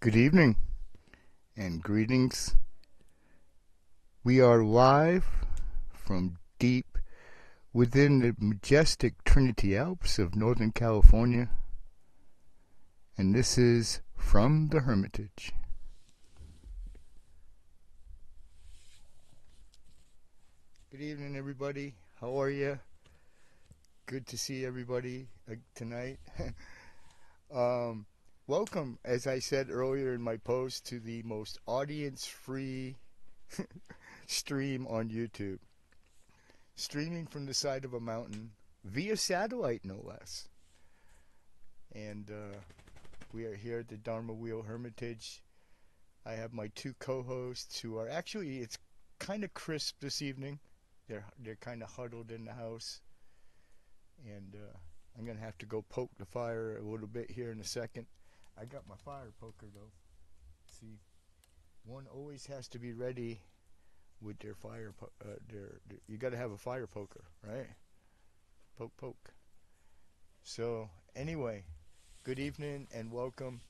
Good evening and greetings. We are live from deep within the majestic Trinity Alps of Northern California, and this is from the Hermitage. Good evening, everybody. How are you? Good to see everybody tonight. Welcome, as I said earlier in my post, to the most audience-free stream on YouTube. Streaming from the side of a mountain via satellite, no less. And we are here at the Dharma Wheel Hermitage. I have my two co-hosts who are actually, it's kind of crisp this evening. They're kind of huddled in the house. And I'm going to have to go poke the fire a little bit here in a second. I got my fire poker though. See, one always has to be ready with their fire. You got to have a fire poker, right? Poke, poke. So anyway, good evening and welcome.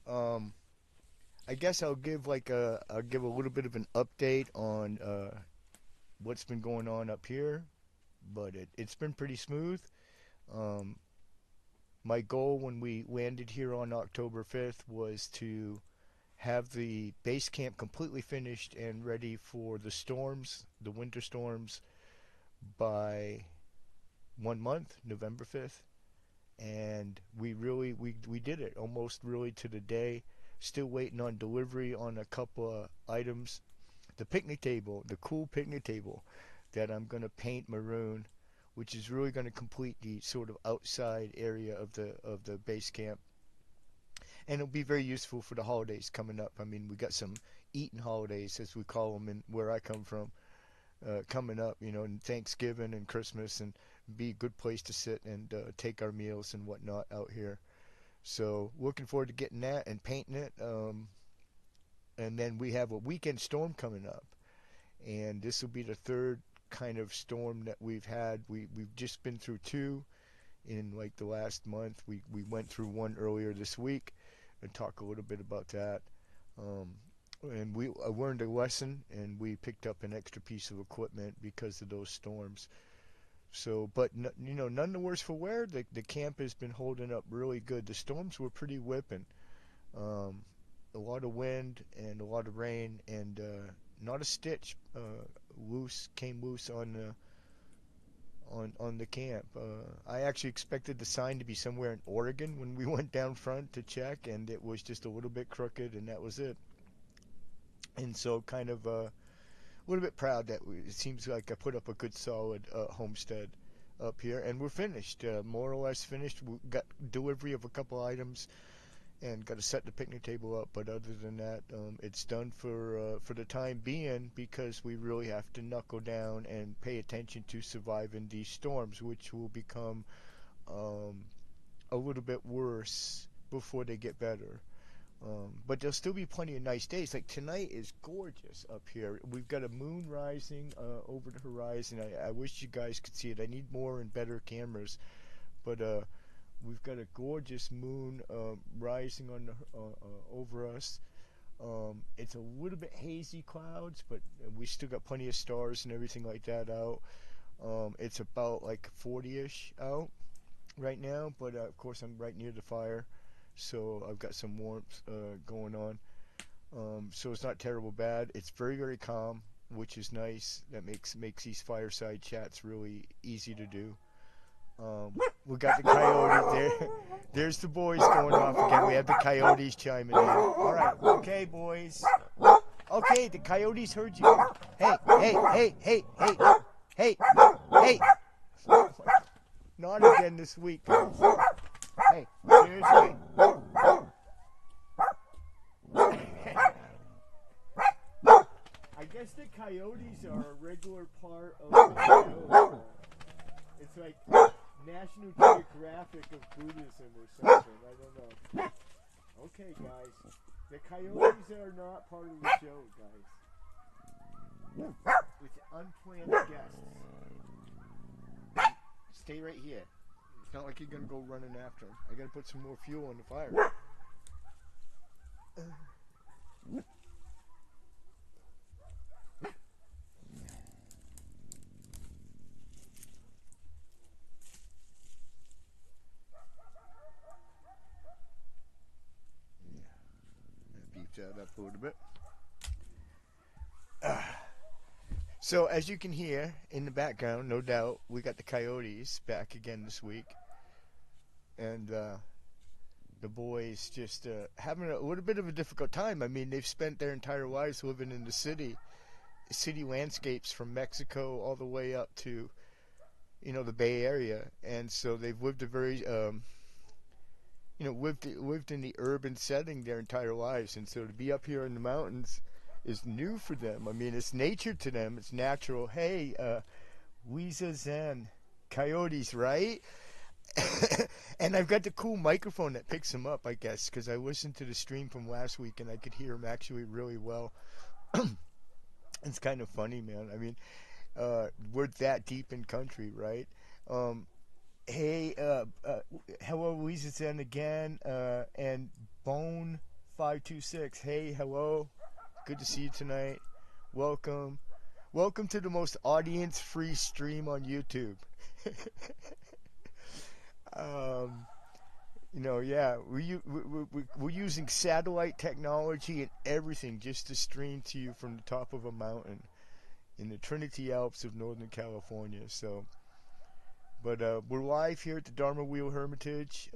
I guess I'll give a little bit of an update on what's been going on up here, but it's been pretty smooth. My goal when we landed here on October 5th was to have the base camp completely finished and ready for the storms, the winter storms, by 1 month, November 5th. And we did it almost really to the day. Still waiting on delivery on a couple of items. The picnic table, the cool picnic table that I'm going to paint maroon, which is really going to complete the sort of outside area of the base camp. And it'll be very useful for the holidays coming up. I mean, we got some eating holidays, as we call them, in where I come from, coming up, and Thanksgiving and Christmas, and be a good place to sit and take our meals and whatnot out here. So looking forward to getting that and painting it. And then we have a weekend storm coming up. And this will be the third kind of storm that we've had. We've just been through two in like the last month. We went through one earlier this week and talk a little bit about that. And I learned a lesson, and we picked up an extra piece of equipment because of those storms. So, but none the worse for wear. The camp has been holding up really good. The storms were pretty whipping. A lot of wind and a lot of rain, and not a stitch came loose on the camp. I actually expected the sign to be somewhere in Oregon when we went down front to check, and it was just a little bit crooked, and that was it. And so kind of a little bit proud that it seems like I put up a good solid homestead up here, and we're finished, more or less finished. We got delivery of a couple items and got to set the picnic table up, but other than that, it's done for the time being, because we really have to knuckle down and pay attention to surviving these storms, which will become a little bit worse before they get better. But there'll still be plenty of nice days. Like tonight is gorgeous up here. We've got a moon rising over the horizon. I wish you guys could see it. I need more and better cameras, but we've got a gorgeous moon rising on over us. It's a little bit hazy clouds, but we still got plenty of stars and everything like that out. It's about like 40-ish out right now, but of course I'm right near the fire, so I've got some warmth going on. So it's not terrible bad. It's very, very calm, which is nice. That makes these fireside chats really easy to do. We got the coyotes there. There's the boys going off again. We have the coyotes chiming in. All right, okay, boys. Okay, the coyotes heard you. Hey, hey, hey, hey, hey, hey, hey. Not again this week, guys. Hey, seriously. I guess the coyotes are a regular part of the show. It's like National Geographic of Buddhism or something. I don't know. Okay, guys. The coyotes are not part of the show, guys. It's unplanned guests. Stay right here. It's not like you're going to go running after them. I got to put some more fuel on the fire. Beef that up a little bit. So as you can hear in the background, no doubt, we got the coyotes back again this week, and the boys just having a little bit of a difficult time. I mean, they've spent their entire lives living in the city landscapes from Mexico all the way up to the Bay Area, and so they've lived a very lived in the urban setting their entire lives, and so to be up here in the mountains is new for them. I mean, it's nature to them. It's natural. Hey, Weeza Zen, coyotes, right? And I've got the cool microphone that picks them up, I guess, because I listened to the stream from last week and I could hear them actually really well. It's kind of funny, man. I mean, we're that deep in country, right? Um, hey, hello, Weeza Zen again, and Bone526. Hey, hello. Good to see you tonight. Welcome. Welcome to the most audience-free stream on YouTube. um, yeah, we're using satellite technology and everything just to stream to you from the top of a mountain in the Trinity Alps of Northern California. So, but we're live here at the Dharma Wheel Hermitage,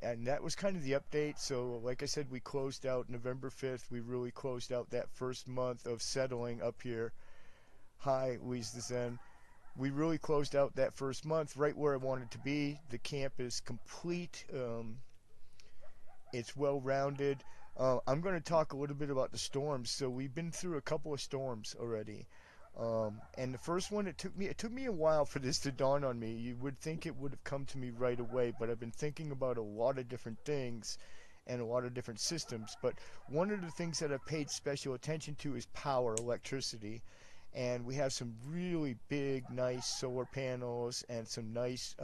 and that was kind of the update. So, like I said, we closed out November 5th. We really closed out that first month of settling up here. Hi, Weeza Zen. We really closed out that first month right where I wanted to be. The camp is complete. It's well rounded. I'm going to talk a little bit about the storms. So we've been through a couple of storms already. And the first one, it took me a while for this to dawn on me. You would think it would have come to me right away, but I've been thinking about a lot of different things and a lot of different systems. But one of the things that I've paid special attention to is power, electricity. And we have some really big, nice solar panels and some nice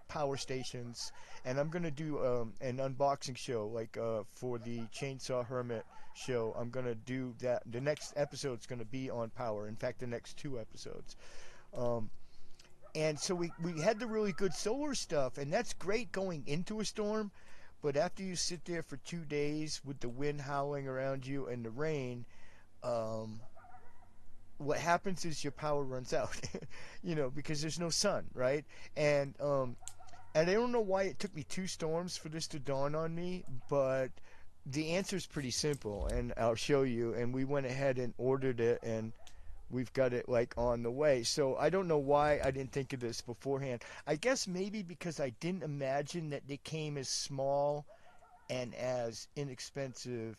power stations. And I'm going to do an unboxing show, like for the Chainsaw Hermit show. I'm going to do that. The next episode is going to be on power. In fact, the next two episodes. Um, and so we had the really good solar stuff, and that's great going into a storm. But after you sit there for 2 days with the wind howling around you and the rain, um, what happens is your power runs out, because there's no sun, right? And I don't know why it took me two storms for this to dawn on me, but the answer is pretty simple, and I'll show you. And we went ahead and ordered it, and we've got it like on the way. So I don't know why I didn't think of this beforehand. I guess maybe because I didn't imagine that they came as small and as inexpensive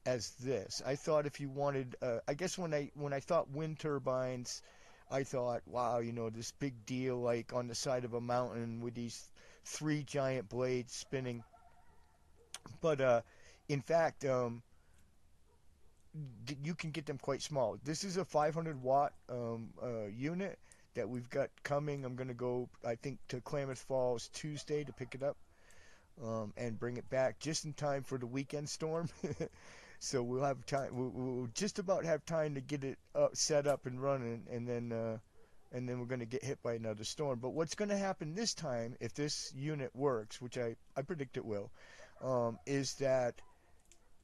as this. I thought if you wanted, I guess when I thought wind turbines, I thought, wow, this big deal like on the side of a mountain with these three giant blades spinning. But in fact, you can get them quite small. This is a 500 watt unit that we've got coming. I'm going to go, I think, to Klamath Falls Tuesday to pick it up and bring it back just in time for the weekend storm. So we'll have time. We'll just about have time to get it set up and running, and then we're going to get hit by another storm. But what's going to happen this time, if this unit works, which I predict it will, is that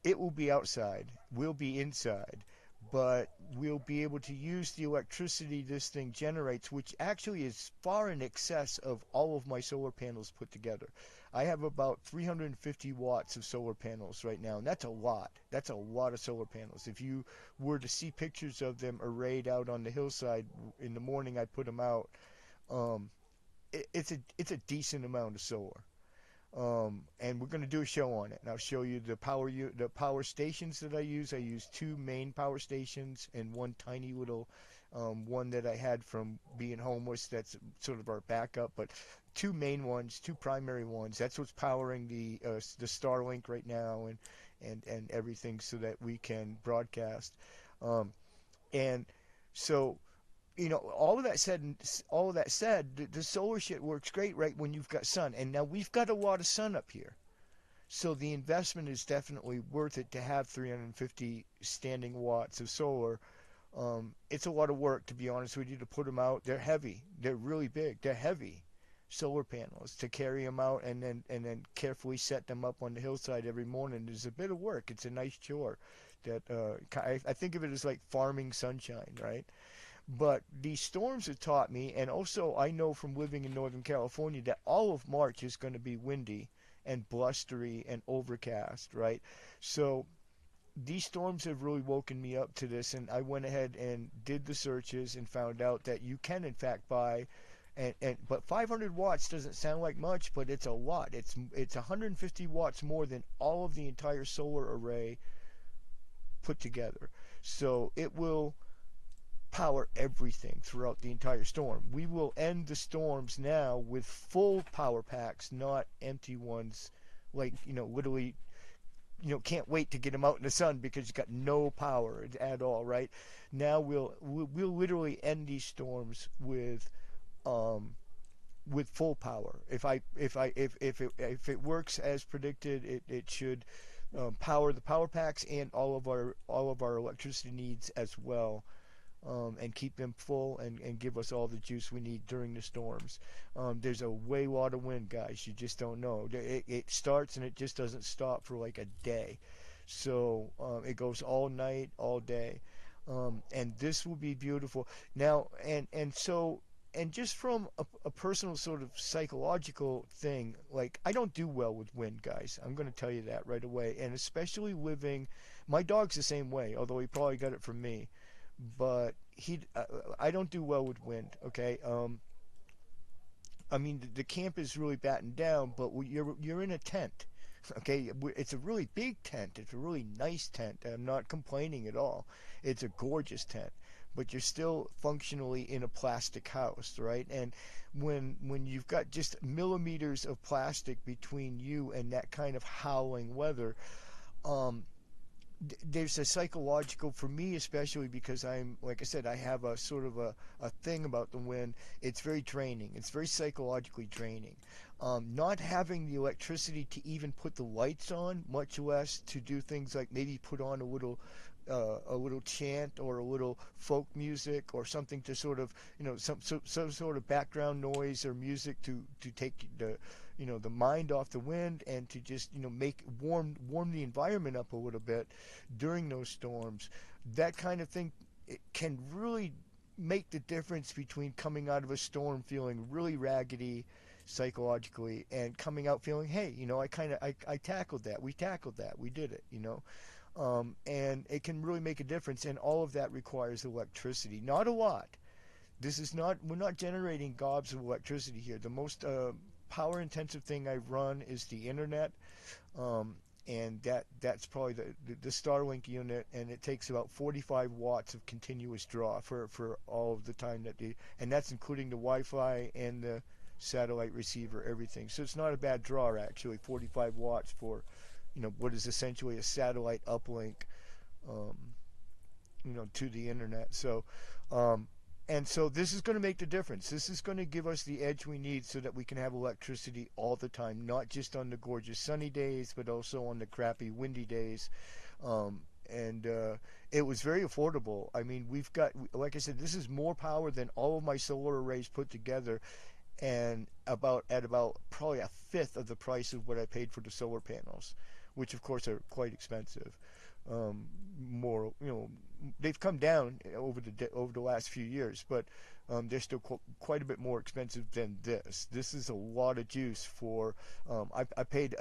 it will be outside. We'll be inside. But we'll be able to use the electricity this thing generates, which actually is far in excess of all of my solar panels put together. I have about 350 watts of solar panels right now, and that's a lot. That's a lot of solar panels. If you were to see pictures of them arrayed out on the hillside in the morning I put them out, um, it's a decent amount of solar. And we're going to do a show on it, and I'll show you the power stations that I use. I use two main power stations and one tiny little one that I had from being homeless. That's sort of our backup, but two main ones, two primary ones. That's what's powering the Starlink right now, and everything, so that we can broadcast. And so all of that said, the solar shit works great right when you've got sun. And now we've got a lot of sun up here. So the investment is definitely worth it to have 350 standing watts of solar. It's a lot of work, to be honest with you, to put them out. They're heavy. They're really big. They're heavy solar panels to carry them out and then carefully set them up on the hillside every morning is a bit of work. It's a nice chore. That I think of it as like farming sunshine, right? But these storms have taught me, and also I know from living in Northern California that all of March is going to be windy and blustery and overcast, right? So these storms have really woken me up to this, and I went ahead and did the searches and found out that you can in fact buy but 500 watts doesn't sound like much, but it's a lot. It's 150 watts more than all of the entire solar array put together. So it will power everything throughout the entire storm. We will end the storms now with full power packs, not empty ones, like, literally, can't wait to get them out in the sun because you got no power at all, right? Now we'll literally end these storms um with full power. If it works as predicted, it should power the power packs and all of our electricity needs as well, and keep them full and give us all the juice we need during the storms. There's a way lot of wind, guys. You just don't know. It starts and it just doesn't stop for like a day. So it goes all night, all day. And this will be beautiful. Now, and just from a personal sort of psychological thing, like I don't do well with wind, guys. I'm going to tell you that right away. And especially my dog's the same way, although he probably got it from me. But I don't do well with wind. Okay. I mean, the camp is really battened down, but you're in a tent. Okay, it's a really big tent. It's a really nice tent. I'm not complaining at all. It's a gorgeous tent, but you're still functionally in a plastic house, right? And when you've got just millimeters of plastic between you and that kind of howling weather, um, there's a psychological, for me especially, because I'm, like I said, I have a sort of a thing about the wind. It's very draining. It's very psychologically draining. Not having the electricity to even put the lights on, much less to do things like maybe put on a little chant or a little folk music or something to sort of, some sort of background noise or music to take the mind off the wind and to just, make warm the environment up a little bit during those storms. That kind of thing, it can really make the difference between coming out of a storm feeling really raggedy psychologically and coming out feeling, hey, I tackled that. We tackled that. We did it. And it can really make a difference, and all of that requires electricity. Not a lot. We're not generating gobs of electricity here. The most power intensive thing I run is the internet, and that's probably the Starlink unit, and it takes about 45 watts of continuous draw for all of the time and that's including the Wi-Fi and the satellite receiver, everything. So it's not a bad draw, actually. 45 watts for what is essentially a satellite uplink, um, to the internet. So and so this is going to make the difference. This is going to give us the edge we need so that we can have electricity all the time, not just on the gorgeous sunny days, but also on the crappy windy days. And it was very affordable. I mean, like I said, this is more power than all of my solar arrays put together, and at about probably a fifth of the price of what I paid for the solar panels, which of course are quite expensive. More, they've come down over the last few years, but they're still quite a bit more expensive than this. This is a lot of juice for. I paid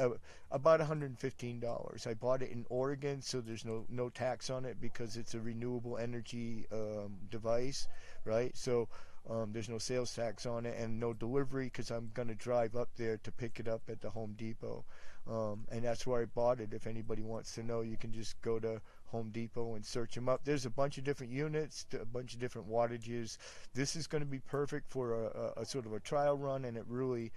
about $115. I bought it in Oregon, so there's no tax on it because it's a renewable energy device, right? So there's no sales tax on it and no delivery because I'm going to drive up there to pick it up at the Home Depot. And that's where I bought it. If anybody wants to know, you can just go to Home Depot and search them up. There's a bunch of different units, a bunch of different wattages. This is going to be perfect for a sort of a trial run, and it really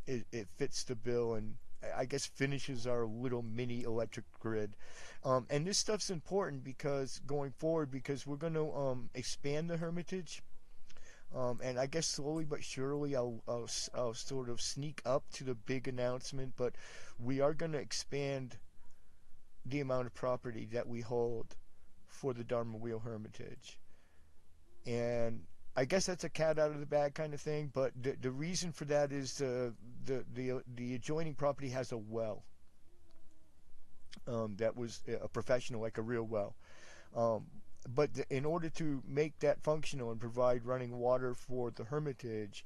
it fits the bill and I guess finishes our little mini electric grid. And this stuff's important because going forward, because we're going to expand the Hermitage. And I guess slowly but surely I'll sort of sneak up to the big announcement, but we are going to expand the amount of property that we hold for the Dharma Wheel Hermitage. And I guess that's a cat out of the bag kind of thing, but the reason for that is the adjoining property has a well that was a professional, like a real well. Um, but in order to make that functional and provide running water for the Hermitage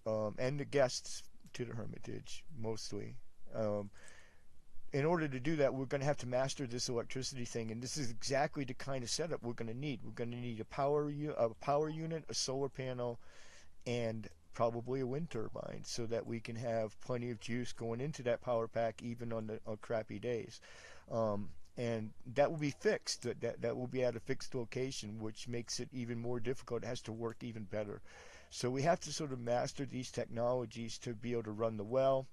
and the guests to the Hermitage mostly, um, in order to do that, we're going to have to master this electricity thing, and this is exactly the kind of setup we're going to need. We're going to need a power unit, a solar panel, and probably a wind turbine, so that we can have plenty of juice going into that power pack, even on crappy days. And that will be fixed. That will be at a fixed location, which makes it even more difficult. It has to work even better. So we have to sort of master these technologies to be able to run the well,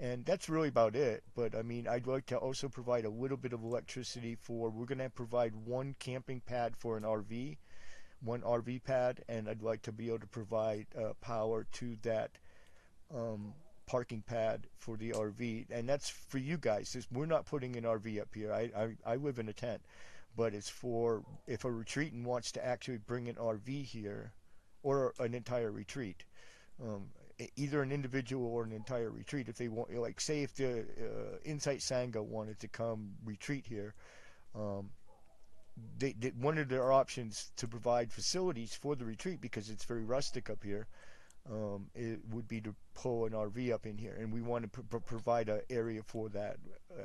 and that's really about it. But I mean, I'd like to also provide a little bit of electricity we're going to provide one camping pad for an RV, one RV pad, and I'd like to be able to provide power to that parking pad for the RV. And that's for you guys. We're not putting an RV up here. I live in a tent, but it's for if a retreatant wants to actually bring an RV here or an entire retreat. Um, Either an individual or an entire retreat. If they want, like, say, if the Insight Sangha wanted to come retreat here, um, one of their options to provide facilities for the retreat, because it's very rustic up here, it would be to pull an RV up in here, and we want to provide an area for that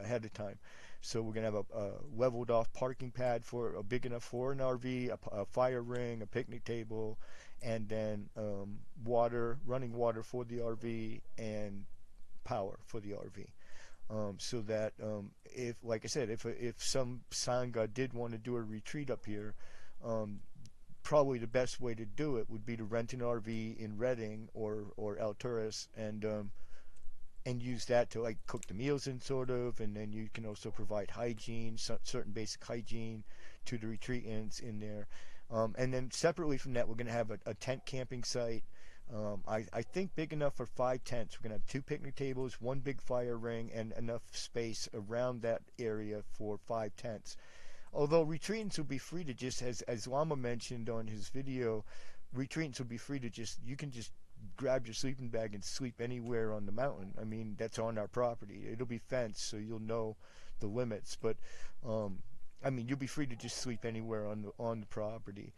ahead of time. So we're gonna have a leveled off parking pad for big enough for an RV, a fire ring, a picnic table, and then running water for the RV, and power for the RV. So that if, like I said, if some sangha did want to do a retreat up here, um, probably the best way to do it would be to rent an RV in Reading or Alturas, and use that to, like, cook the meals in, sort of, and then you can also provide hygiene, certain basic hygiene to the retreatants in there. And then separately from that, we're going to have a tent camping site. I think big enough for 5 tents. We're going to have 2 picnic tables, 1 big fire ring, and enough space around that area for 5 tents. Although retreatants will be free to just, as Lama mentioned on his video, retreatants will be free to you can just grab your sleeping bag and sleep anywhere on the mountain. I mean, that's on our property. It'll be fenced, so you'll know the limits. But I mean, you'll be free to just sleep anywhere on the property,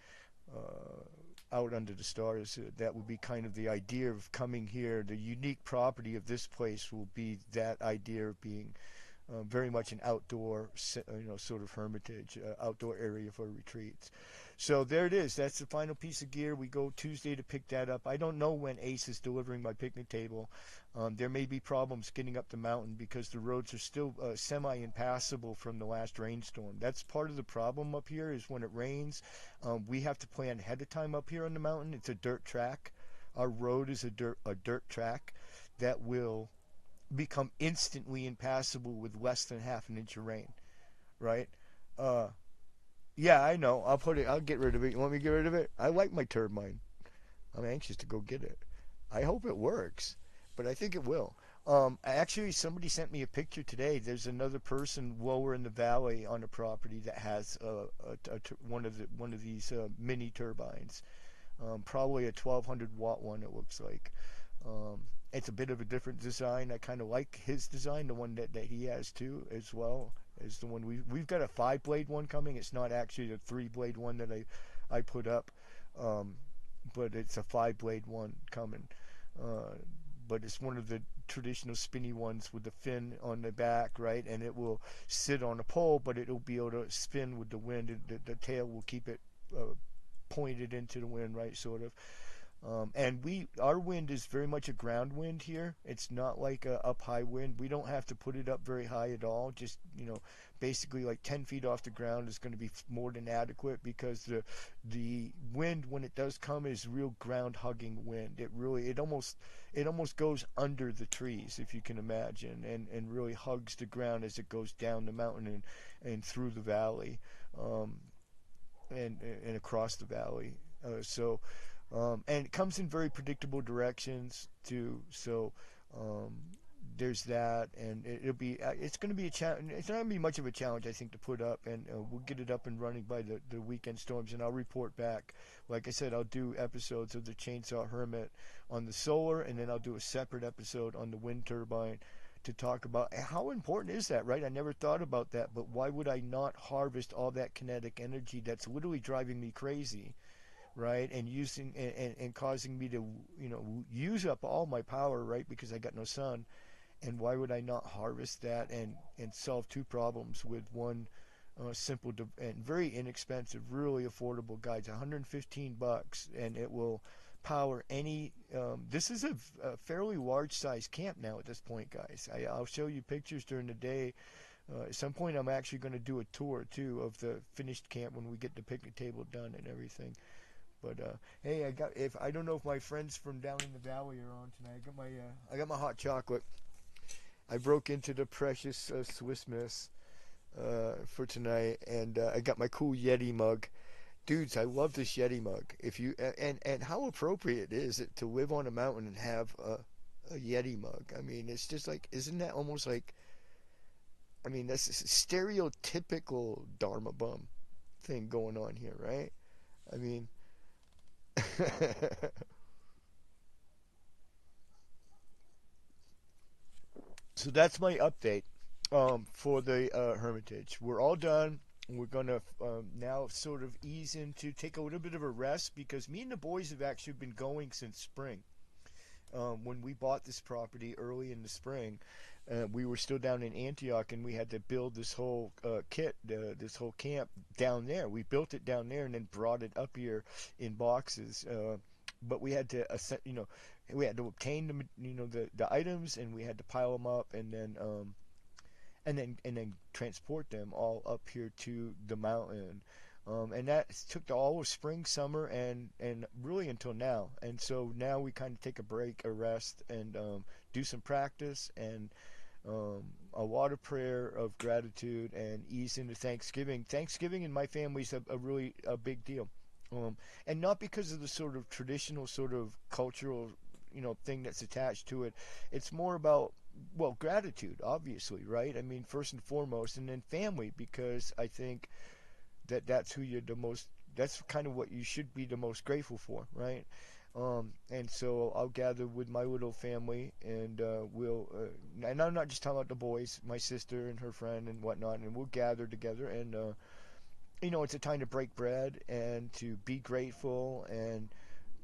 out under the stars. That would be kind of the idea of coming here. The unique property of this place will be that idea of being very much an outdoor, sort of hermitage, outdoor area for retreats. So there it is. That's the final piece of gear. We go Tuesday to pick that up. I don't know when Ace is delivering my picnic table. There may be problems getting up the mountain because the roads are still semi-impassable from the last rainstorm. That's part of the problem up here, is when it rains, we have to plan ahead of time up here on the mountain. It's a dirt track. Our road is a dirt track that will become instantly impassable with less than half an inch of rain, right? Uh, yeah, I know. I'll get rid of it. You want me to get rid of it? I like my turbine. I'm anxious to go get it. I hope it works, but I think it will. Actually, somebody sent me a picture today. There's another person lower in the valley on the property that has one of these mini turbines. Probably a 1200 watt one, it looks like. It's a bit of a different design. I kind of like his design, the one that he has too, as well as the one we've got a 5-blade one coming. It's not actually a 3-blade one that I put up, but it's a 5-blade one coming. But it's one of the traditional spinny ones with the fin on the back, right? And it will sit on a pole, but it'll be able to spin with the wind. The tail will keep it pointed into the wind, right, sort of. And our wind is very much a ground wind here. It's not like a up high wind. We don't have to put it up very high at all. Just, basically like 10 feet off the ground is going to be more than adequate, because the wind, when it does come, is real ground hugging wind. It almost goes under the trees, if you can imagine, and really hugs the ground as it goes down the mountain and through the valley, and across the valley. So And it comes in very predictable directions too. So um, there's that, and it'll be it's going to be a challenge. It's not going to be much of a challenge, I think, to put up, and we'll get it up and running by the weekend storms, and I'll report back. Like I said, I'll do episodes of the Chainsaw Hermit on the solar, and then I'll do a separate episode on the wind turbine to talk about how important is that, right? I never thought about that, but why would I not harvest all that kinetic energy that's literally driving me crazy, right? And using and causing me to, use up all my power, right? Because I got no sun. And why would I not harvest that and solve two problems with one simple and very inexpensive, really affordable guide? It's 115 bucks, and it will power any. This is a fairly large size camp now at this point, guys. I'll show you pictures during the day. At some point, I'm actually going to do a tour too of the finished camp when we get the picnic table done and everything. But hey, I don't know if my friends from down in the valley are on tonight. I got my hot chocolate. I broke into the precious Swiss Miss for tonight, and I got my cool Yeti mug. Dudes, I love this Yeti mug. If you and how appropriate is it to live on a mountain and have a Yeti mug? I mean, it's just like, isn't that almost like? I mean, that's a stereotypical Dharma bum thing going on here, right? I mean, so that's my update for the Hermitage. We're all done. We're gonna now sort of ease into take a little bit of a rest because me and the boys have actually been going since spring. When we bought this property early in the spring, we were still down in Antioch, and we had to build this whole kit, this whole camp down there. We built it down there and then brought it up here in boxes. But we had to, we had to obtain the items, and we had to pile them up, and then transport them all up here to the mountain. And that took the all of spring, summer, and really until now. And so now we kind of take a break, a rest, and do some practice and a lot of prayer of gratitude and ease into Thanksgiving. Thanksgiving in my family is a really a big deal, and not because of the sort of traditional sort of cultural thing that's attached to it. It's more about, well, gratitude, obviously, right? I mean, first and foremost, and then family, because I think that's who you're the most, that's kind of what you should be the most grateful for, right? And so I'll gather with my little family, and and I'm not just talking about the boys, my sister and her friend and whatnot, and we'll gather together, and it's a time to break bread and to be grateful and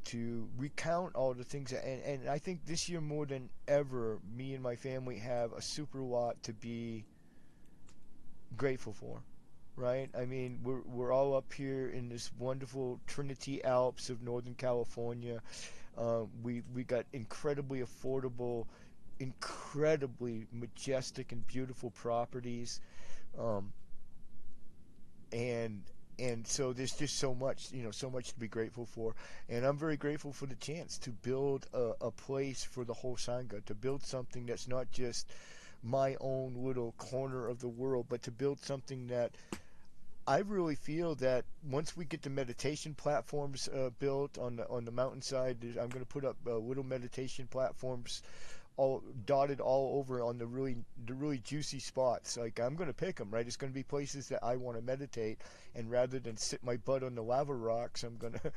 to recount all the things and I think this year more than ever, me and my family have a super lot to be grateful for, right? I mean, we're all up here in this wonderful Trinity Alps of Northern California. We got incredibly affordable, incredibly majestic and beautiful properties, um, and so there's just so much, so much to be grateful for. And I'm very grateful for the chance to build a place for the whole Sangha, to build something that's not just my own little corner of the world, but to build something that I really feel that once we get the meditation platforms built on the mountainside, I'm going to put up little meditation platforms all dotted all over on the really juicy spots. Like, I'm going to pick them, right? It's going to be places that I want to meditate, and rather than sit my butt on the lava rocks, I'm going to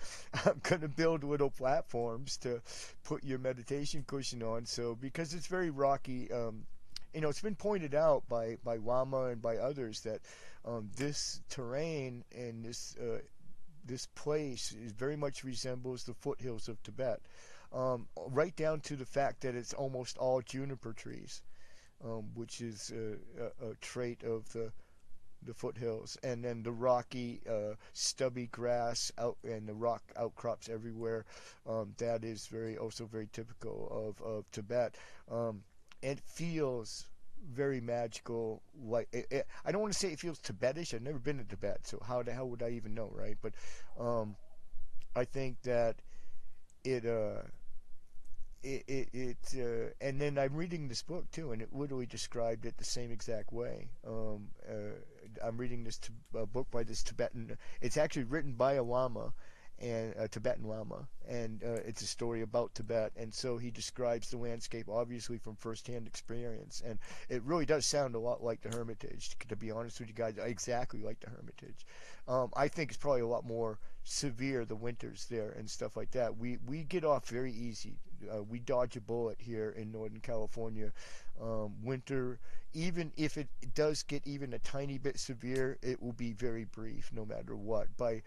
I'm going to build little platforms to put your meditation cushion on. So because it's very rocky, it's been pointed out by Lama and by others that this terrain and this place very much resembles the foothills of Tibet, right down to the fact that it's almost all juniper trees, which is a trait of the foothills, and then the rocky, stubby grass out and the rock outcrops everywhere. That is also very typical of Tibet. It feels very magical. Like I don't want to say it feels Tibetish. I've never been to Tibet, so how the hell would I even know, right? But I think that it and then I'm reading this book too, and it literally described it the same exact way. I'm reading this book by this Tibetan. It's actually written by a Lama, and a Tibetan Lama, and it's a story about Tibet. And so he describes the landscape, obviously from firsthand experience, and it really does sound a lot like the Hermitage. To be honest with you guys, exactly like the Hermitage. I think it's probably a lot more severe the winters there and stuff like that. We get off very easy. We dodge a bullet here in Northern California. Winter, even if it does get even a tiny bit severe, it will be very brief, no matter what. By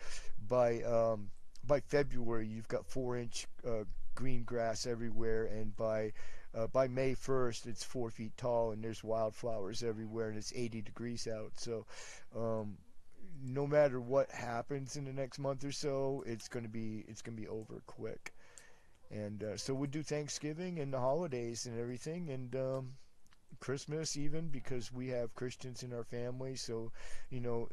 by February, you've got 4-inch green grass everywhere, and by May 1st, it's 4 feet tall, and there's wildflowers everywhere, and it's 80 degrees out. So, no matter what happens in the next month or so, it's gonna be over quick. And so we do Thanksgiving and the holidays and everything, and Christmas even, because we have Christians in our family. So, you know,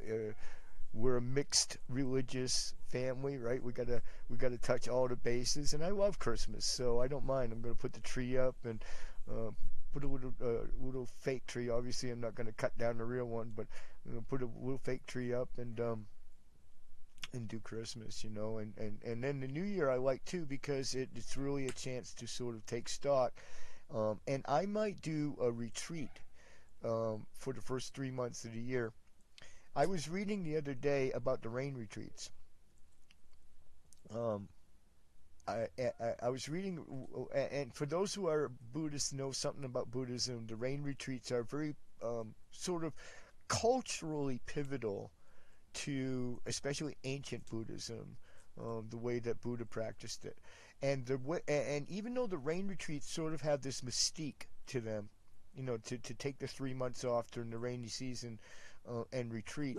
we're a mixed religious family, right? We gotta touch all the bases, and I love Christmas, so I don't mind. I'm gonna put the tree up and put a little fake tree. Obviously, I'm not gonna cut down the real one, but I'm gonna put a little fake tree up and do Christmas, you know, and then the New Year I like too, because it's really a chance to sort of take stock, and I might do a retreat for the first 3 months of the year. I was reading the other day about the rain retreats. Um, I was reading, and for those who are Buddhists, know something about Buddhism, the rain retreats are very sort of culturally pivotal to especially ancient Buddhism, the way that Buddha practiced it, and even though the rain retreats sort of have this mystique to them, you know, to take the 3 months off during the rainy season and retreat.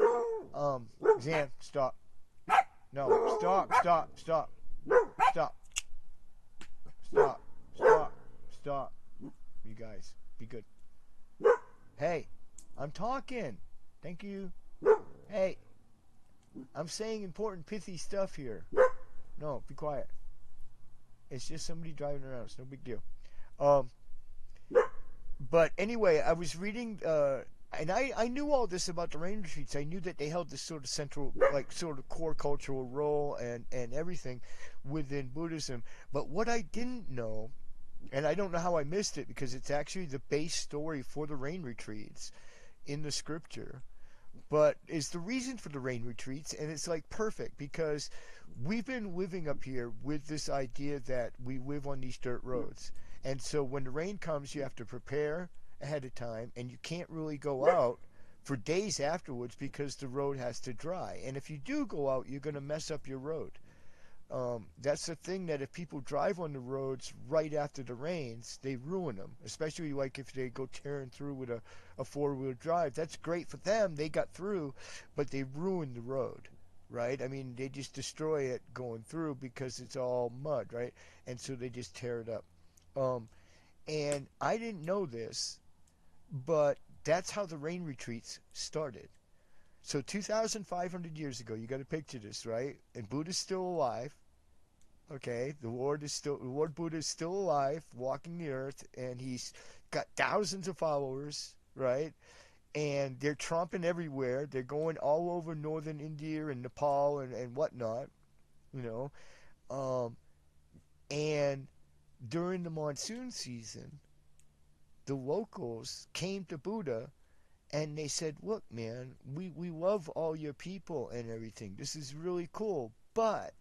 Zan, stop. No, stop, stop, stop, stop, stop, stop, stop. You guys, be good. Hey, I'm talking. Thank you. Hey, I'm saying important, pithy stuff here. No, be quiet. It's just somebody driving around. It's no big deal. Um, but anyway, I was reading, and I knew all this about the rain retreats. I knew that they held this sort of central, like sort of core cultural role and everything within Buddhism. But what I didn't know, and I don't know how I missed it, because it's actually the base story for the rain retreats in the scripture, but is the reason for the rain retreats. And it's like perfect, because we've been living up here with this idea that we live on these dirt roads, and so when the rain comes, you have to prepare ahead of time, and you can't really go out for days afterwards because the road has to dry. And if you do go out, you're going to mess up your road. That's the thing, that if people drive on the roads right after the rains, they ruin them, especially like if they go tearing through with a four-wheel drive. That's great for them, they got through, but they ruin the road, right? I mean, they just destroy it going through because it's all mud, right? And so they just tear it up. And I didn't know this, but that's how the rain retreats started. So 2,500 years ago, you got to picture this, right? And Buddha's still alive. Okay, the Lord Buddha is still alive, walking the earth, and he's got thousands of followers, right? And they're tromping everywhere. They're going all over northern India and Nepal and whatnot, you know. And during the monsoon season, the locals came to Buddha and they said, look, man, we love all your people and everything. This is really cool. But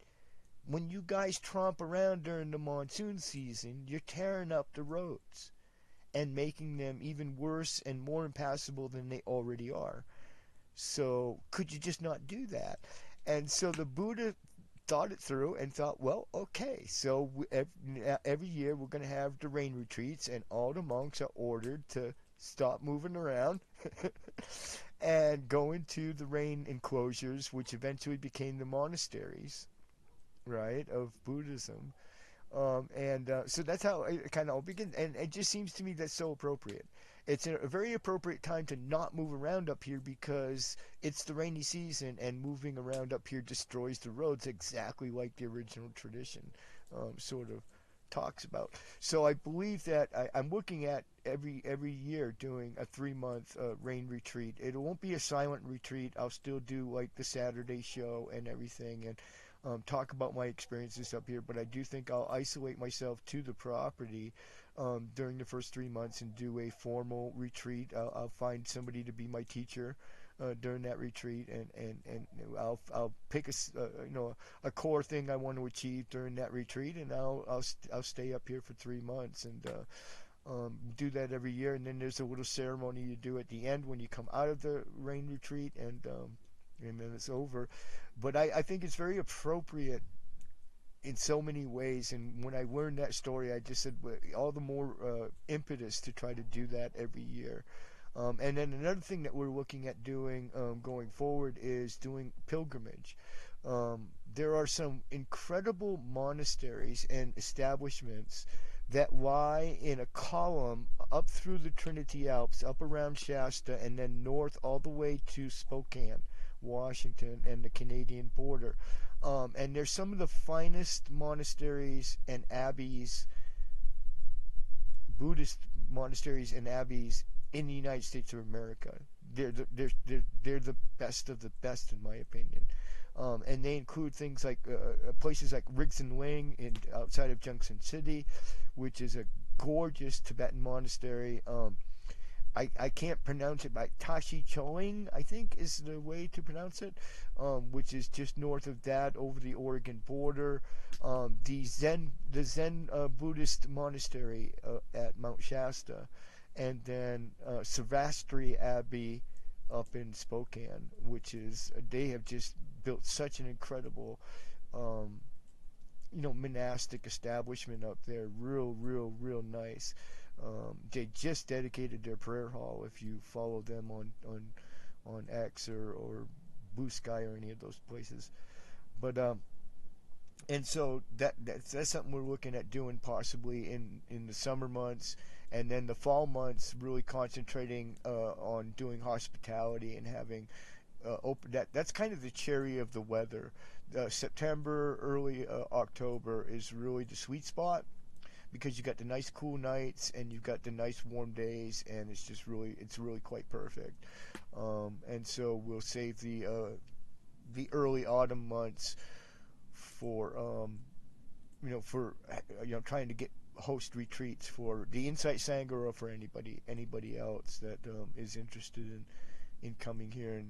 when you guys tromp around during the monsoon season, you're tearing up the roads and making them even worse and more impassable than they already are. So could you just not do that? And so the Buddha thought it through and thought, well, okay, so every year we're going to have the rain retreats, and all the monks are ordered to stop moving around and go into the rain enclosures, which eventually became the monasteries, right, of Buddhism. So that's how it kind of all began, and it just seems to me that's so appropriate. It's a very appropriate time to not move around up here, because it's the rainy season, and moving around up here destroys the roads, exactly like the original tradition sort of talks about. So I believe that I'm looking at every year doing a 3-month rain retreat. It won't be a silent retreat. I'll still do like the Saturday show and everything, and talk about my experiences up here, but I do think I'll isolate myself to the property during the first 3 months and do a formal retreat. I'll find somebody to be my teacher during that retreat, and I'll pick a core thing I want to achieve during that retreat, and I'll stay up here for 3 months and do that every year. And then there's a little ceremony you do at the end when you come out of the rain retreat, and then it's over. But I think it's very appropriate in so many ways. And when I learned that story, I just said all the more impetus to try to do that every year. And then another thing that we're looking at doing going forward is doing pilgrimage. There are some incredible monasteries and establishments that lie in a column up through the Trinity Alps, up around Shasta, and then north all the way to Spokane, Washington, and the Canadian border. And they're some of the finest monasteries and abbeys, Buddhist monasteries and abbeys in the United States of America. They're the best of the best, in my opinion. And they include things like places like Riggs and Ling outside of Junction City, which is a gorgeous Tibetan monastery. I can't pronounce it, but Tashi Choing, I think, is the way to pronounce it, which is just north of that, over the Oregon border. The Zen Buddhist monastery at Mount Shasta, and then Savastri Abbey up in Spokane, which is they have just built such an incredible monastic establishment up there. Real nice. They just dedicated their prayer hall, if you follow them on X or Blue Sky or any of those places. But and so that's something we're looking at doing possibly in the summer months, and then the fall months really concentrating on doing hospitality and having open. That's kind of the cherry of the weather. September, early October is really the sweet spot, because you got the nice cool nights and you've got the nice warm days, and it's really quite perfect. And so we'll save the early autumn months for trying to get host retreats for the Insight Sangha, or for anybody else that is interested in coming here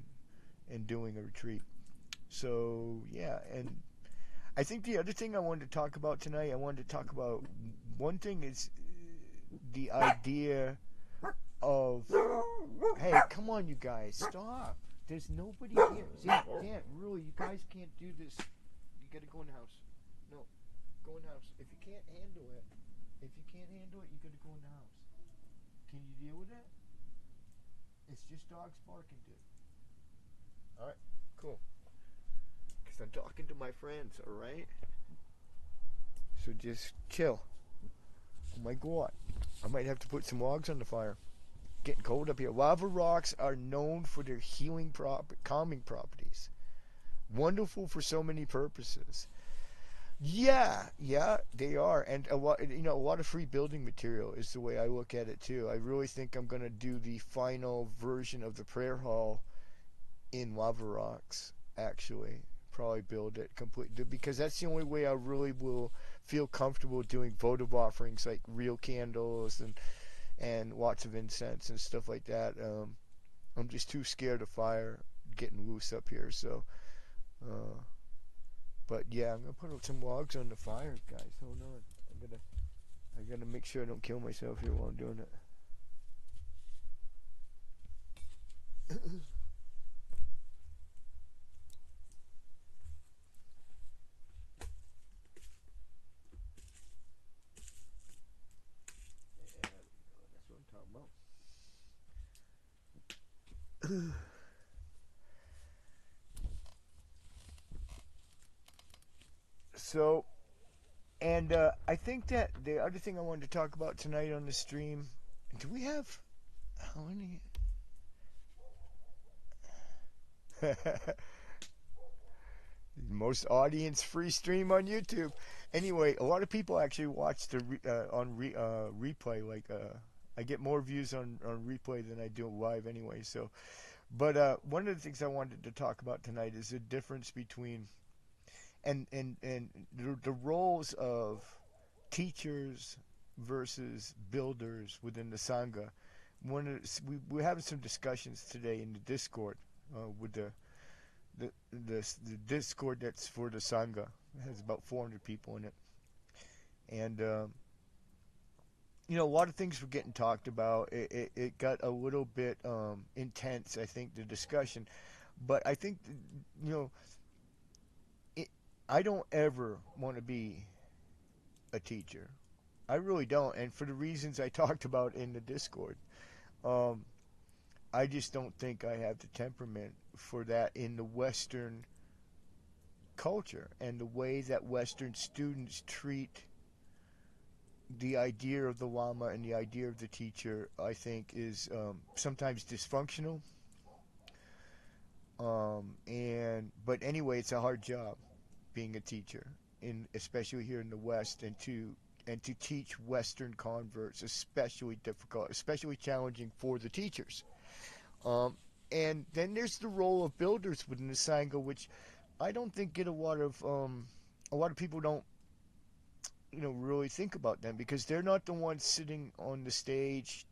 and doing a retreat. So yeah, and I think the other thing I wanted to talk about tonight, one thing is the idea of, hey, come on, you guys, stop. There's nobody here. See, Dan, really, you guys can't do this. You gotta go in the house. No, go in the house. If you can't handle it, you gotta go in the house. Can you deal with it? It's just dogs barking, dude. Alright, cool. Because I'm talking to my friends, alright? So just chill. Oh my god. I might have to put some logs on the fire. Getting cold up here. Lava rocks are known for their healing calming properties. Wonderful for so many purposes. Yeah, they are. And a lot of free building material is the way I look at it too. I really think I'm going to do the final version of the prayer hall in lava rocks, actually. Probably build it completely, because that's the only way I really will feel comfortable doing votive offerings, like real candles and lots of incense and stuff like that. I'm just too scared of fire getting loose up here. So, but yeah, I'm gonna put some logs on the fire, guys. Hold on, I gotta make sure I don't kill myself here while I'm doing it. So, and I think that the other thing I wanted to talk about tonight on the stream, do we have how many? Most audience-free stream on YouTube. Anyway, a lot of people actually watch the replay. Like, I get more views on replay than I do live anyway. So, but one of the things I wanted to talk about tonight is the difference between and the roles of teachers versus builders within the sangha. We're having some discussions today in the Discord with the Discord that's for the sangha. It has about 400 people in it, and a lot of things were getting talked about. It got a little bit intense, I think, the discussion, but I think you know it, I don't ever want to be a teacher. I really don't, and for the reasons I talked about in the Discord. Um, I just don't think I have the temperament for that in the Western culture and the way that Western students treat the idea of the Lama and the idea of the teacher. I think is sometimes dysfunctional. But anyway, it's a hard job being a teacher, especially here in the West, and to teach Western converts, especially difficult, especially challenging for the teachers. Um, and then there's the role of builders within the Sangha, which I don't think get a lot of people don't really think about them because they're not the ones sitting on the stage,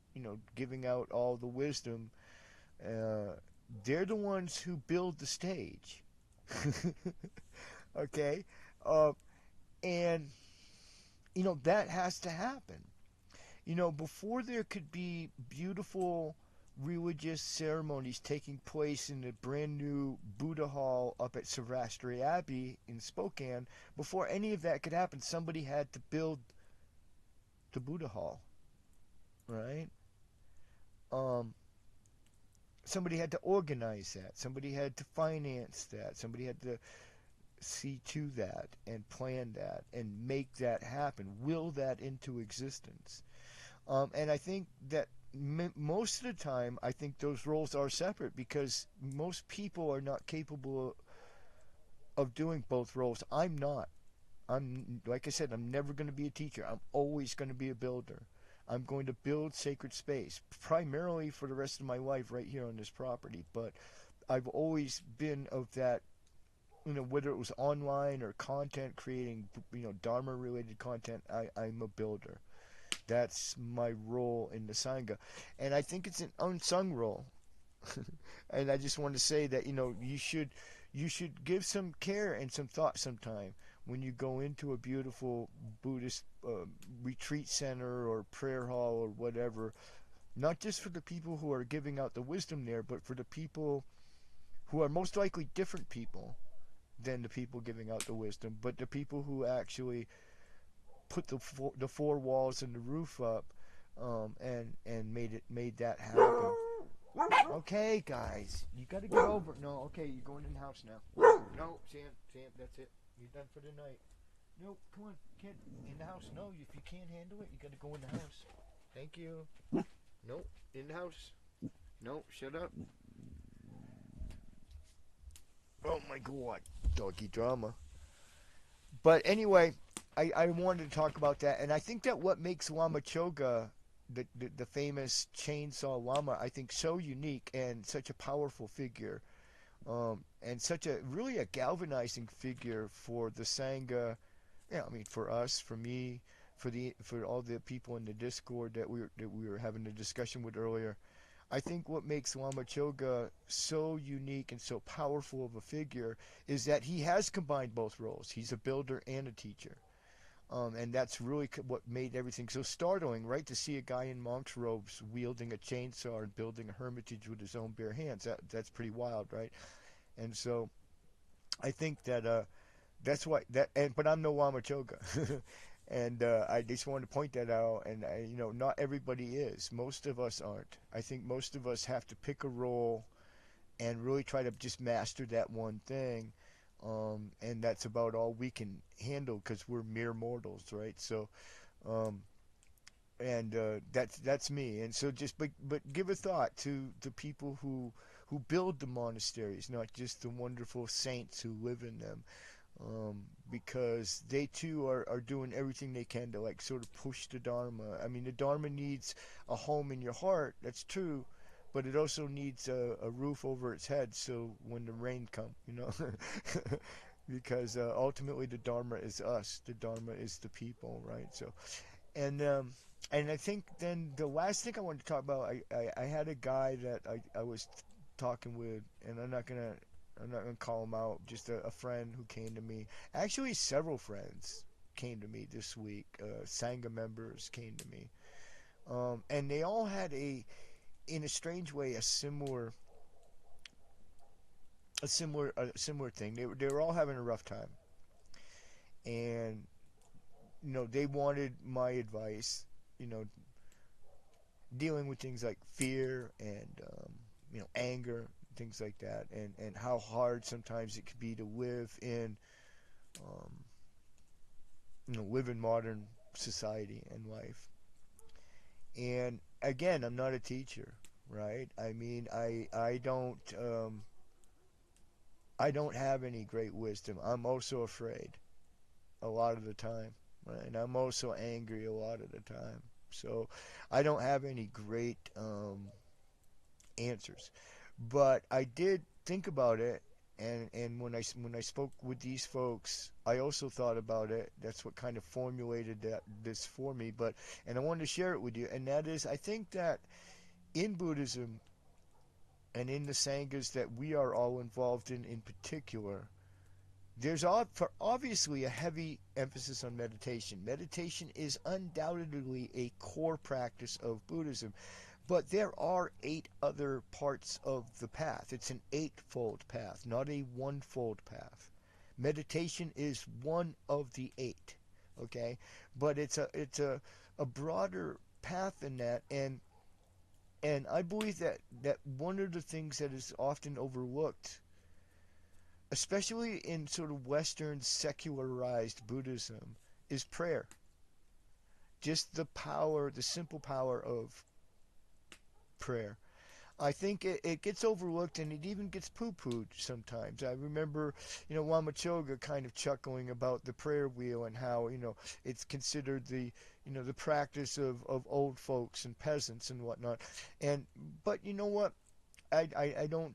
giving out all the wisdom. Uh, they're the ones who build the stage. Okay, uh, and that has to happen. Before there could be beautiful religious ceremonies taking place in the brand new Buddha Hall up at Sarastri Abbey in Spokane, before any of that could happen, somebody had to build the Buddha Hall, right? Um, Somebody had to organize that. Somebody had to finance that. Somebody had to see to that and plan that and make that happen, will that into existence. And I think that most of the time, I think those roles are separate because most people are not capable of doing both roles. I'm not. Like I said, I'm never going to be a teacher. I'm always going to be a builder. I'm going to build sacred space, primarily for the rest of my life right here on this property. But I've always been of that, whether it was online or content creating, Dharma related content, I'm a builder. That's my role in the Sangha. And I think it's an unsung role. And I just want to say that, you should give some care and some thought sometime when you go into a beautiful Buddhist retreat center or prayer hall or whatever, not just for the people who are giving out the wisdom there, but for the people who are most likely different people than the people giving out the wisdom, but the people who actually put the four walls and the roof up, and made that happen. Okay, guys, you got to get over. No, okay, you're going in the house now. No, Sam, that's it. You're done for the night. No, come on, kid, in the house. No, if you can't handle it, you got to go in the house. Thank you. No, in the house. No, shut up. Oh my God, doggy drama. But anyway, I wanted to talk about that, and I think that what makes Lama Choga, the famous chainsaw Lama, I think so unique and such a powerful figure, and such a really a galvanizing figure for the Sangha. Yeah, I mean for us, for me, for all the people in the Discord that we were having a discussion with earlier. I think what makes Lama Choga so unique and so powerful of a figure is that he has combined both roles. He's a builder and a teacher. And that's really what made everything so startling, right? To see a guy in monk's robes wielding a chainsaw and building a hermitage with his own bare hands. That's pretty wild, right? And so I think that that's why but I'm no Lama Choga. And I just wanted to point that out. And not everybody is. Most of us aren't. I think most of us have to pick a role and really try to just master that one thing. And that's about all we can handle because we're mere mortals, right? So, um, and that's me. And so but give a thought to the people who build the monasteries, not just the wonderful saints who live in them, because they too are doing everything they can to like sort of push the Dharma. I mean, the Dharma needs a home in your heart. That's true. But it also needs a roof over its head, so when the rain comes, because ultimately the Dharma is us. The Dharma is the people, right? So, and I think then the last thing I wanted to talk about, I had a guy that I was talking with, and I'm not gonna call him out. Just a friend who came to me. Actually, several friends came to me this week. Sangha members came to me, and they all had in a strange way, a similar thing. They were all having a rough time, and they wanted my advice. You know, dealing with things like fear and anger, things like that, and how hard sometimes it could be to um, live in modern society and life. And again, I'm not a teacher, right? I mean, I don't have any great wisdom. I'm also afraid a lot of the time, right? And I'm also angry a lot of the time. So I don't have any great answers. But I did think about it, and when I spoke with these folks, I also thought about it. That's what kind of formulated this for me. And I wanted to share it with you. And that is, I think that in Buddhism and in the sanghas that we are all involved in particular, there's obviously a heavy emphasis on meditation. Meditation is undoubtedly a core practice of Buddhism. But there are 8 other parts of the path. It's an eightfold path, not a one-fold path. Meditation is one of the 8, okay? But it's a broader path than that, and I believe that one of the things that is often overlooked, especially in sort of Western secularized Buddhism, is prayer. Just the simple power of prayer. I think it gets overlooked and it even gets poo-pooed sometimes. I remember, Lama Choga kind of chuckling about the prayer wheel and how, it's considered the practice of old folks and peasants and whatnot. But you know what? I don't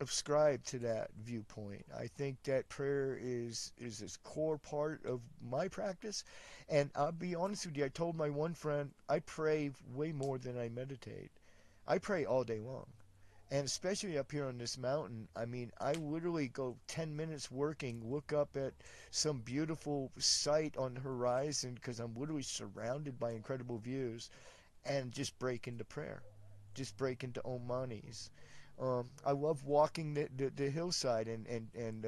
subscribe to that viewpoint. I think that prayer is this core part of my practice. And I'll be honest with you, I told my one friend I pray way more than I meditate. I pray all day long. And especially up here on this mountain, I mean, I literally go 10 minutes working, look up at some beautiful sight on the horizon because I'm literally surrounded by incredible views, and just break into prayer, just break into Om Manis. I love walking the hillside and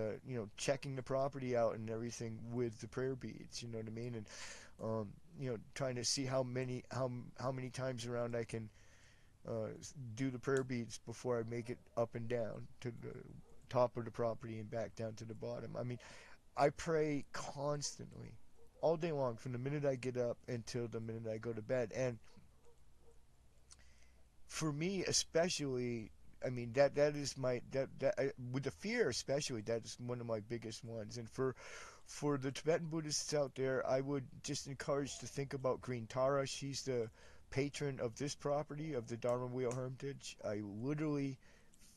checking the property out and everything with the prayer beads. You know what I mean? And trying to see how many times around I can do the prayer beads before I make it up and down to the top of the property and back down to the bottom. I mean, I pray constantly, all day long, from the minute I get up until the minute I go to bed. And for me, especially, I mean that is my with the fear especially, that is one of my biggest ones. And for the Tibetan Buddhists out there, I would just encourage to think about Green Tara. She's the patron of this property, of the Dharma Wheel Hermitage. I literally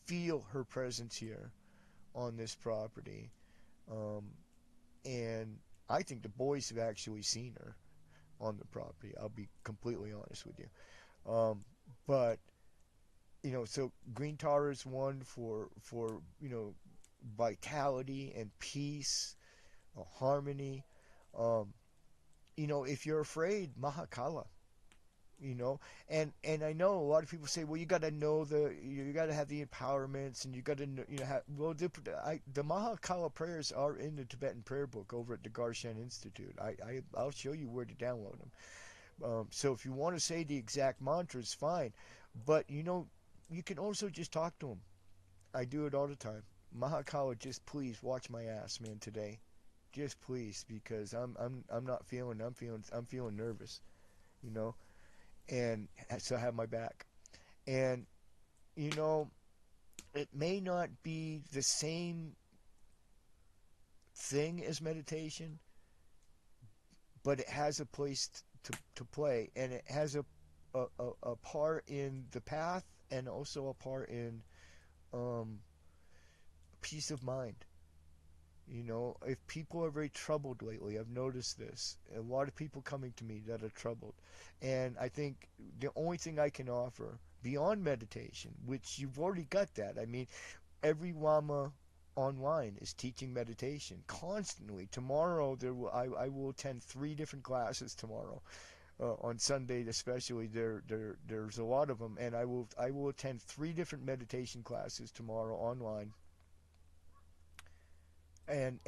feel her presence here on this property. Um, and I think the boys have actually seen her on the property. I'll be completely honest with you. But so Green Tara is one for vitality and peace, harmony. Um, if you're afraid, Mahakala. you know and I know a lot of people say, well, you got to know you got to have the empowerments, and you got to have, well, the Mahakala prayers are in the Tibetan prayer book over at the Garshan Institute. I'll show you where to download them. So if you want to say the exact mantras, fine, but you can also just talk to them. I do it all the time. Mahakala, just please watch my ass, man, today. Just please, because I'm not feeling I'm feeling nervous, you know, and so have my back. And you know, it may not be the same thing as meditation, but it has a place to play, and it has a part in the path, and also a part in um, peace of mind. You know, if people are very troubled lately, I've noticed this. A lot of people coming to me that are troubled. And I think the only thing I can offer beyond meditation, which you've already got that. I mean, every Lama online is teaching meditation constantly. Tomorrow I will attend 3 different classes tomorrow. On Sunday especially, there's a lot of them, and I will attend 3 different meditation classes tomorrow online, and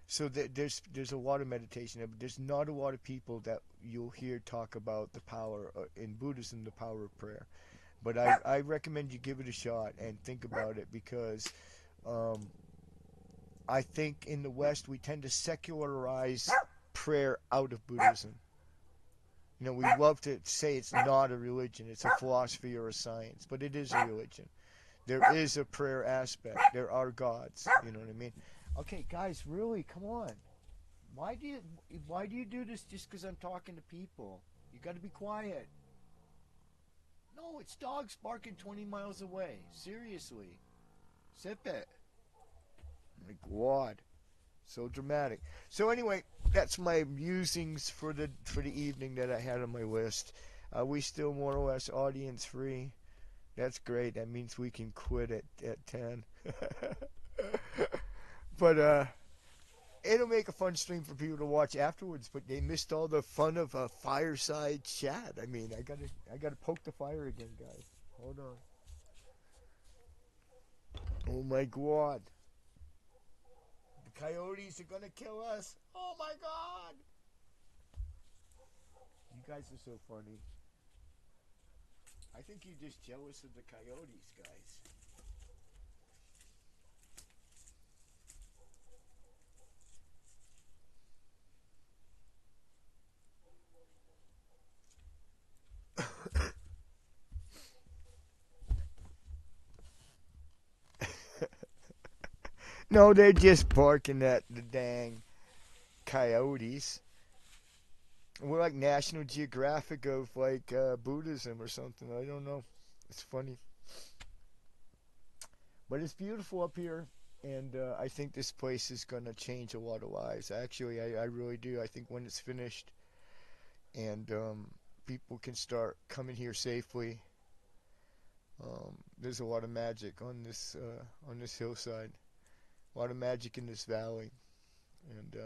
so there's a lot of meditation, but there's not a lot of people that you'll hear talk about the power in Buddhism, the power of prayer. But I recommend you give it a shot and think about it, because um, I think in the West we tend to secularize prayer out of Buddhism. You know, we love to say it's not a religion, it's a philosophy or a science, but it is a religion. There is a prayer aspect. There are gods. You know what I mean? Okay, guys, really, come on. Why do you why do you do this just because I'm talking to people? You got to be quiet. No, it's dogs barking 20 miles away. Seriously, sip it. My God, so dramatic. So anyway, that's my musings for the evening that I had on my list. We still more or less audience free. That's great. That means we can quit at 10. But it'll make a fun stream for people to watch afterwards. But they missed all the fun of a fireside chat. I mean, I gotta poke the fire again, guys. Hold on. Oh my God, the coyotes are gonna kill us. Oh my God, you guys are so funny. I think you're just jealous of the coyotes, guys. No, they're just barking at the dang coyotes. We're like National Geographic of like Buddhism or something. I don't know. It's funny, but it's beautiful up here, and I think this place is gonna change a lot of lives. Actually, I really do. I think when it's finished and people can start coming here safely, there's a lot of magic on this hillside. A lot of magic in this valley, and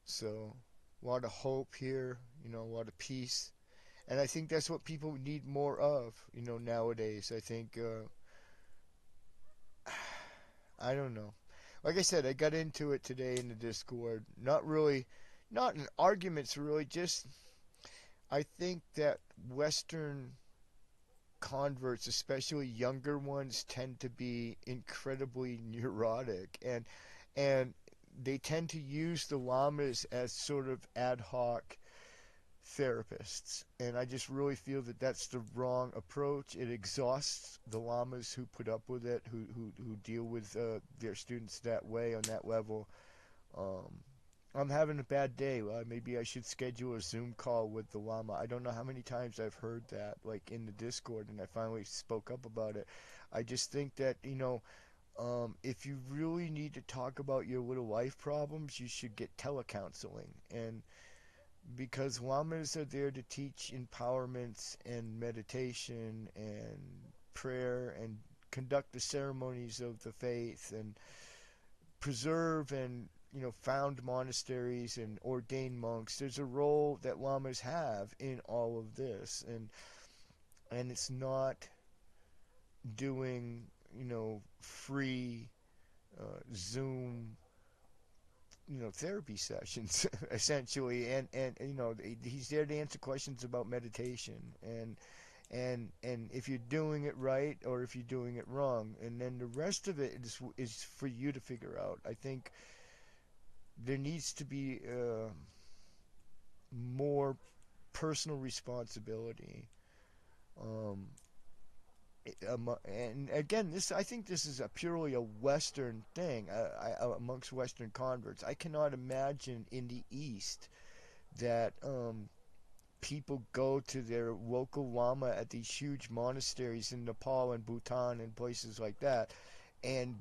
so a lot of hope here. You know, a lot of peace. And I think that's what people need more of, you know, nowadays. I think, I don't know. Like I said, I got into it today in the Discord. Not really, not in arguments, really. Just, I think that Western converts, especially younger ones, tend to be incredibly neurotic. And they tend to use the lamas as sort of ad hoc therapists, and I just really feel that that's the wrong approach. It exhausts the lamas who put up with it, who deal with their students that way on that level. Um, I'm having a bad day. Maybe I should schedule a Zoom call with the lama. I don't know how many times I've heard that, like in the Discord, and I finally spoke up about it. I just think that, you know, if you really need to talk about your little life problems, you should get telecounseling. And because lamas are there to teach empowerments and meditation and prayer and conduct the ceremonies of the faith and preserve and, you know, found monasteries and ordain monks. There's a role that lamas have in all of this, and it's not doing, you know, free Zoom, you know, therapy sessions essentially, and you know, he's there to answer questions about meditation, and if you're doing it right or if you're doing it wrong, and then the rest of it is for you to figure out. I think there needs to be more personal responsibility, um, and again, this I think this is a purely a Western thing, amongst Western converts. I cannot imagine in the East that people go to their local lama at these huge monasteries in Nepal and Bhutan and places like that, and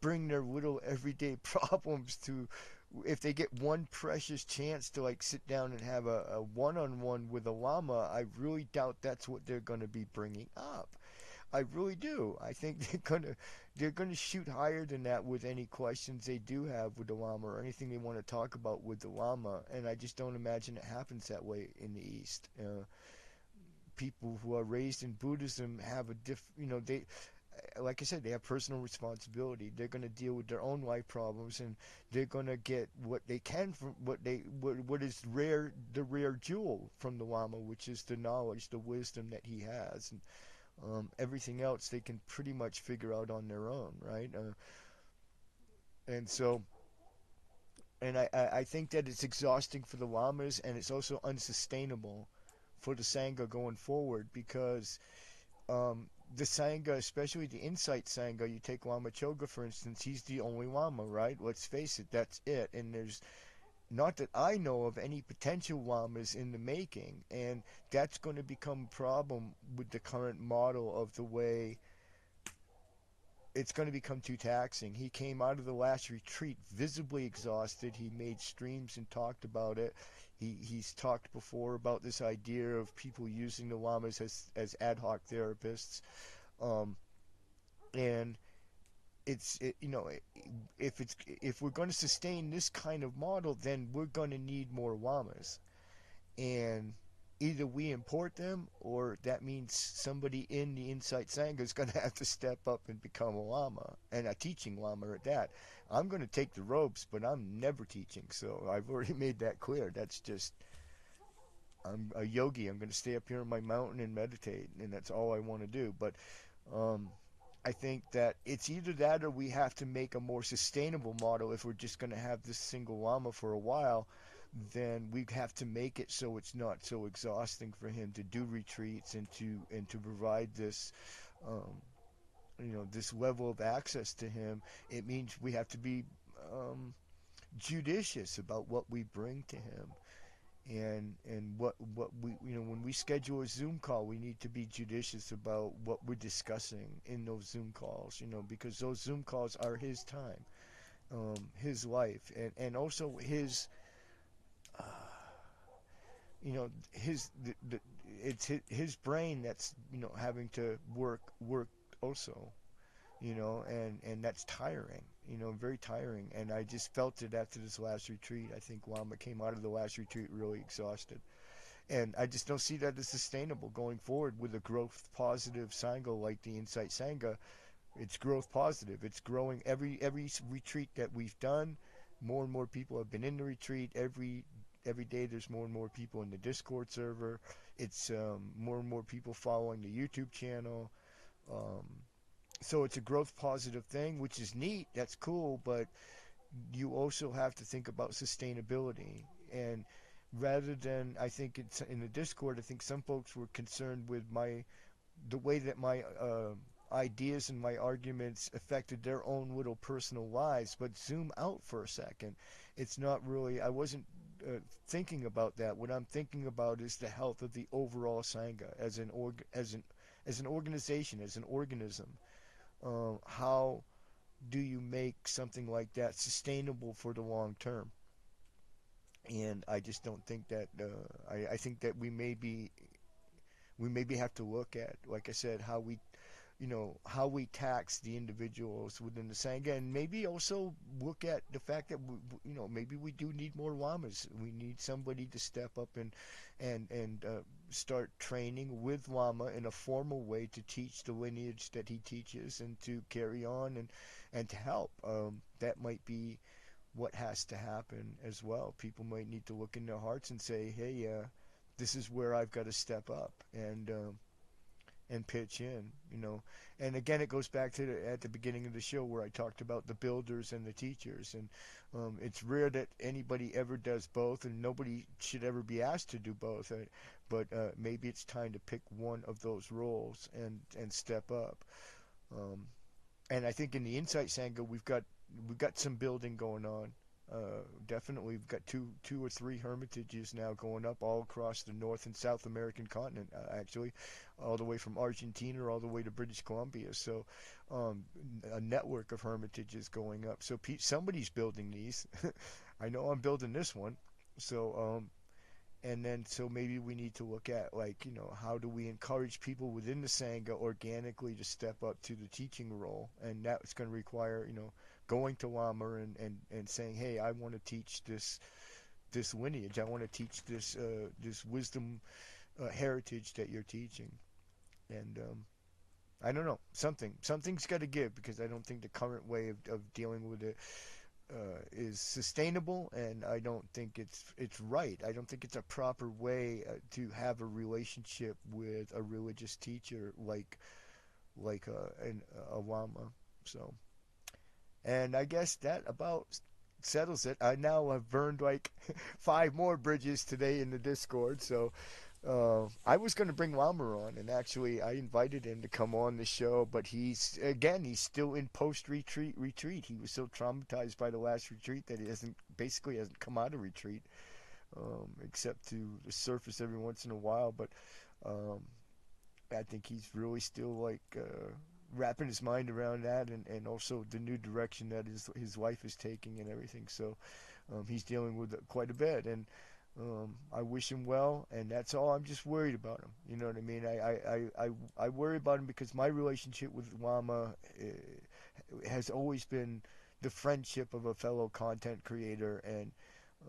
bring their little everyday problems to, if they get one precious chance to like sit down and have a one-on-one with a llama, I really doubt that's what they're going to be bringing up. I really do. I think they're gonna shoot higher than that with any questions they do have with the llama or anything they want to talk about with the llama, and I just don't imagine it happens that way in the East. People who are raised in Buddhism have a they, like I said, they have personal responsibility. They're going to deal with their own life problems, and they're going to get what they can from what is rare, the rare jewel from the Lama, which is the knowledge, the wisdom that he has, and everything else they can pretty much figure out on their own, right? And so, and I think that it's exhausting for the Lamas, and it's also unsustainable for the Sangha going forward because um, the Sangha, especially the Insight Sangha, you take Lama Choga for instance, he's the only Lama, right? Let's face it, that's it. And there's not that I know of any potential Lamas in the making, and that's going to become a problem with the current model of the way it's going to become too taxing. He came out of the last retreat visibly exhausted. He made streams and talked about it. He's talked before about this idea of people using the Lamas as ad hoc therapists. Um, and if we're going to sustain this kind of model, then we're going to need more Lamas, and either we import them or that means somebody in the Insight Sangha is going to have to step up and become a Lama, and a teaching Lama at that. I'm going to take the robes, but I'm never teaching, so I've already made that clear. That's just, I'm a yogi. I'm going to stay up here on my mountain and meditate, and that's all I want to do. But um, I think that it's either that or we have to make a more sustainable model. If we're just going to have this single Lama for a while, then we have to make it so it's not so exhausting for him to do retreats and to provide this um, this level of access to him. It means we have to be um, judicious about what we bring to him, and what we, when we schedule a Zoom call, we need to be judicious about what we're discussing in those Zoom calls, because those Zoom calls are his time, his life, and also his uh, his it's his brain that's having to work also, and that's tiring, very tiring. And I just felt it after this last retreat. I think Lama came out of the last retreat really exhausted, and I just don't see that as sustainable going forward with a growth positive Sangha like the Insight Sangha. It's growth positive. It's growing every retreat that we've done. More and more people have been in the retreat. Every day there's more and more people in the Discord server. It's more and more people following the YouTube channel. Um, so it's a growth positive thing, which is neat. That's cool, but you also have to think about sustainability. And rather than, I think it's in the Discord, I think some folks were concerned with the way that my ideas and my arguments affected their own little personal lives. But zoom out for a second. It's not really, I wasn't thinking about that. What I'm thinking about is the health of the overall Sangha as an organization, as an organism. How do you make something like that sustainable for the long term? And I just don't think that. I think that we maybe have to look at, like I said, how we tax the individuals within the Sangha, and maybe also look at the fact that maybe we do need more Lamas. We need somebody to step up and start training with Lama in a formal way to teach the lineage that he teaches and to carry on and to help. That might be what has to happen as well. People might need to look in their hearts and say, hey, this is where I've got to step up and pitch in. And again, it goes back to at the beginning of the show where I talked about the builders and the teachers, and it's rare that anybody ever does both, and nobody should ever be asked to do both. But maybe it's time to pick one of those roles and step up. Um, and I think in the Insight Sangha we've got some building going on. Definitely, we've got two or three hermitages now going up all across the North and South American continent. Actually, all the way from Argentina all the way to British Columbia. So, um, a network of hermitages going up. So, somebody's building these. I know I'm building this one. So, and then so maybe we need to look at, like, how do we encourage people within the sangha organically to step up to the teaching role, and that's going to require going to lama and saying, hey, I want to teach this lineage, I want to teach this wisdom heritage that you're teaching. And I don't know, something's got to give, because I don't think the current way of dealing with it is sustainable, and I don't think it's right. I don't think it's a proper way to have a relationship with a religious teacher like a lama. So, and I guess that about settles it. I now have burned like 5 more bridges today in the Discord. So I was going to bring Lama on, and actually I invited him to come on the show, but he's still in post retreat. He was so traumatized by the last retreat that he hasn't come out of retreat, except to the surface every once in a while. But um, I think he's really still like wrapping his mind around that, and also the new direction that his life is taking and everything. So he's dealing with it quite a bit, and I wish him well, and that's all. I'm just worried about him. You know what I mean? I worry about him because my relationship with Lama has always been the friendship of a fellow content creator and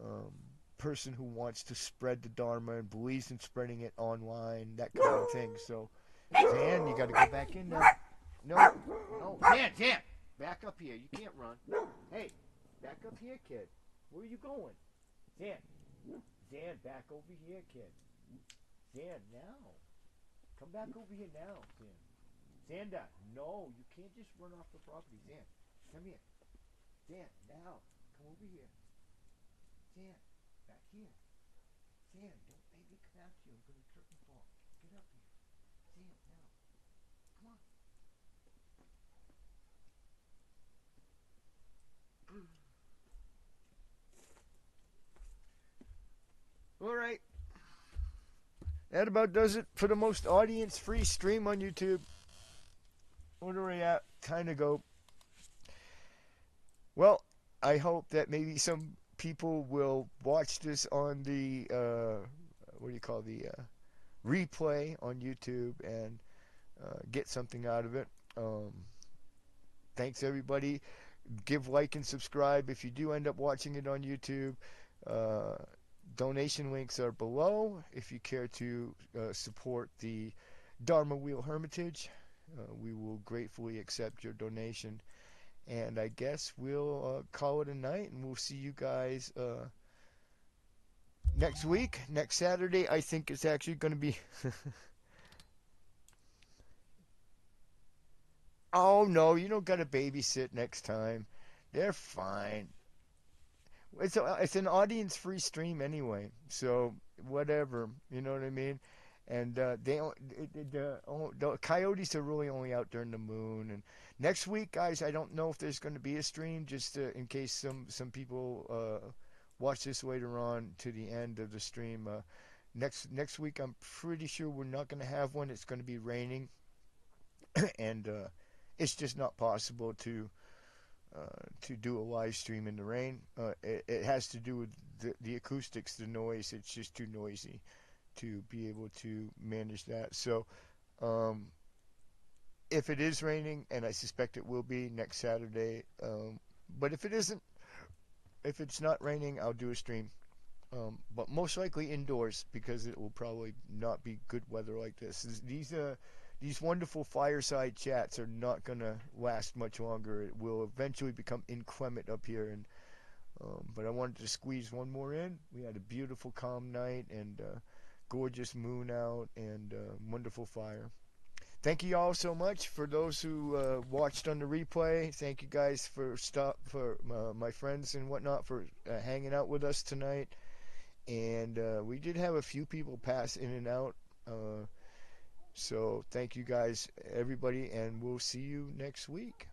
um, person who wants to spread the Dharma and believes in spreading it online, that kind of thing. So, Dan, you got to go back in now. No, no, Dan, back up here. You can't run. Hey, back up here, kid. Where are you going? Dan, back over here, kid. Dan, now. Come back over here now, Dan. Xander, no, you can't just run off the property. Dan, come here. Dan, now. Come over here. Dan, back here. Dan, don't make me come after you. I'm going to trip and fall. Get up here. Dan, now. Come on. All right. That about does it for the most audience-free stream on YouTube. Where are we at? Time to go. Well, I hope that maybe some people will watch this on the what do you call the replay on YouTube and get something out of it. Thanks everybody. Give, like, and subscribe if you do end up watching it on YouTube. Donation links are below if you care to support the Dharma Wheel Hermitage. We will gratefully accept your donation. And I guess we'll call it a night, and we'll see you guys next week. Next Saturday, I think it's actually going to be... Oh, no, you don't got to babysit next time. They're fine. It's an audience-free stream anyway, so whatever, you know what I mean? And the coyotes are really only out during the moon. And next week, guys, I don't know if there's going to be a stream, just in case some people watch this later on to the end of the stream. Next week, I'm pretty sure we're not going to have one. It's going to be raining, and it's just not possible to do a live stream in the rain. It has to do with the acoustics, the noise. It's just too noisy to be able to manage that. So if it is raining, and I suspect it will be next Saturday, but if it isn't, if it's not raining, I'll do a stream. But most likely indoors, because it will probably not be good weather like this. These wonderful fireside chats are not going to last much longer. It will eventually become inclement up here. And but I wanted to squeeze one more in. We had a beautiful, calm night, and gorgeous moon out, and wonderful fire. Thank you all so much for those who watched on the replay. Thank you guys for my friends and whatnot for hanging out with us tonight. And we did have a few people pass in and out. So thank you guys, everybody, and we'll see you next week.